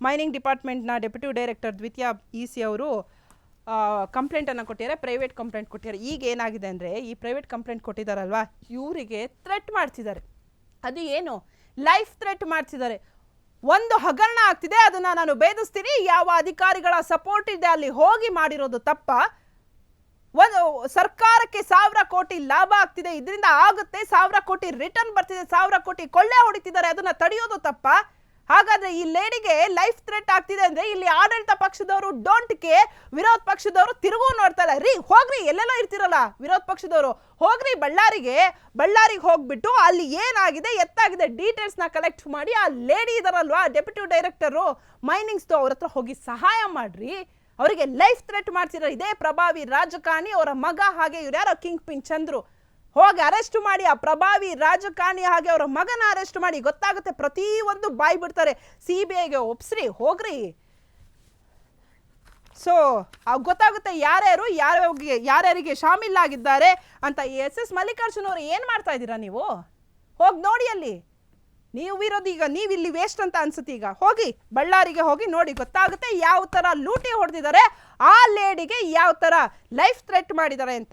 Mining ಡಿಪಾರ್ಟ್ಮೆಂಟ್ನ deputy director ದ್ವಿತೀಯ ಇ.ಸಿ. ಅವರು ಕಂಪ್ಲೇಂಟನ್ನು ಕೊಟ್ಟಿದ್ದಾರೆ, ಪ್ರೈವೇಟ್ ಕಂಪ್ಲೇಂಟ್ ಕೊಟ್ಟಿದ್ದಾರೆ. ಈಗ ಏನಾಗಿದೆ ಅಂದರೆ ಈ ಪ್ರೈವೇಟ್ ಕಂಪ್ಲೇಂಟ್ ಕೊಟ್ಟಿದ್ದಾರಲ್ವಾ, ಇವರಿಗೆ ಥ್ರೆಟ್ ಮಾಡ್ತಿದ್ದಾರೆ. ಅದು ಏನು ಲೈಫ್ ಥ್ರೆಟ್ ಮಾಡ್ತಿದ್ದಾರೆ. ಒಂದು ಹಗರಣ ಆಗ್ತಿದೆ, ಅದನ್ನು ನಾನು ಭೇದಿಸ್ತೀನಿ, ಯಾವ ಅಧಿಕಾರಿಗಳ ಸಪೋರ್ಟ್ ಇದೆ ಅಲ್ಲಿ ಹೋಗಿ ಮಾಡಿರೋದು ತಪ್ಪ, ಒಂದು ಸರ್ಕಾರಕ್ಕೆ 1000 ಕೋಟಿ ಲಾಭ ಆಗ್ತಿದೆ, ಇದರಿಂದ ಆಗುತ್ತೆ, 1000 ಕೋಟಿ ರಿಟರ್ನ್ ಬರ್ತಿದೆ, 1000 ಕೋಟಿ ಕೊಳ್ಳೆ ಹೊಡಿತಿದ್ದಾರೆ, ಅದನ್ನ ತಡೆಯೋದು ತಪ್ಪ. ಹಾಗಾದ್ರೆ ಈ ಲೇಡಿಗೆ ಲೈಫ್ ಥ್ರೆಟ್ ಆಗ್ತಿದೆ ಅಂದ್ರೆ ಇಲ್ಲಿ ಆಡಳಿತ ಪಕ್ಷದವರು ಡೋಂಟ್ ಕೇರ್, ವಿರೋಧ ಪಕ್ಷದವರು ತಿರುಗು ನೋಡ್ತಾ ಇಲ್ಲ. ರೀ ಹೋಗ್ರಿ, ಎಲ್ಲೆಲ್ಲೋ ಇರ್ತಿರಲ್ಲ ವಿರೋಧ ಪಕ್ಷದವರು, ಹೋಗ್ರಿ ಬಳ್ಳಾರಿಗೆ ಹೋಗ್ಬಿಟ್ಟು ಅಲ್ಲಿ ಏನಾಗಿದೆ ಎತ್ತಾಗಿದೆ ಡೀಟೇಲ್ಸ್ ನ ಕಲೆಕ್ಟ್ ಮಾಡಿ ಆ ಲೇಡಿ ಇದಾರಲ್ವಾ ಡೆಪ್ಯೂಟಿ ಡೈರೆಕ್ಟರು ಮೈನಿಂಗ್ಸ್ ಅವ್ರ ಹತ್ರ ಹೋಗಿ ಸಹಾಯ ಮಾಡ್ರಿ. ಅವರಿಗೆ ಲೈಫ್ ಥ್ರೆಟ್ ಮಾಡ್ತಿದ್ದಾರೆ. ಇದೇ ಪ್ರಭಾವಿ ರಾಜಕಾರಣಿ ಅವರ ಮಗ, ಹಾಗೆ ಇವ್ರು ಯಾರೋ ಕಿಂಗ್ ಪಿನ್ ಚಂದ್ರು, ಹೋಗಿ ಅರೆಸ್ಟ್ ಮಾಡಿ ಆ ಪ್ರಭಾವಿ ರಾಜಕಾರಣಿ ಹಾಗೆ ಅವರ ಮಗನ ಅರೆಸ್ಟ್ ಮಾಡಿ. ಗೊತ್ತಾಗುತ್ತೆ, ಪ್ರತಿಯೊಂದು ಬಾಯ್ ಬಿಡ್ತಾರೆ, CBIಗೆ ಒಪ್ಸ್ರಿ, ಹೋಗ್ರಿ. ಸೊ ಗೊತ್ತಾಗುತ್ತೆ ಯಾರ್ಯಾರಿಗೆ ಶಾಮೀಲಾಗಿದ್ದಾರೆ ಅಂತ. SS ಮಲ್ಲಿಕಾರ್ಜುನ್ ಅವರು ಏನ್ ಮಾಡ್ತಾ ಇದ್ದೀರಾ ನೀವು? ಹೋಗಿ ನೋಡಿ ಅಲ್ಲಿ, ನೀವು ಇರೋದು ಈಗ ನೀವಿಲ್ಲಿ ವೇಸ್ಟ್ ಅಂತ ಅನ್ಸುತ್ತೆ. ಈಗ ಹೋಗಿ ಬಳ್ಳಾರಿಗೆ ಹೋಗಿ ನೋಡಿ, ಗೊತ್ತಾಗುತ್ತೆ ಯಾವ ತರ ಲೂಟಿ ಹೊಡೆದಿದ್ದಾರೆ, ಆ ಲೇಡಿಗೆ ಯಾವ ತರ ಲೈಫ್ ಥ್ರೆಟ್ ಮಾಡಿದ್ದಾರೆ ಅಂತ.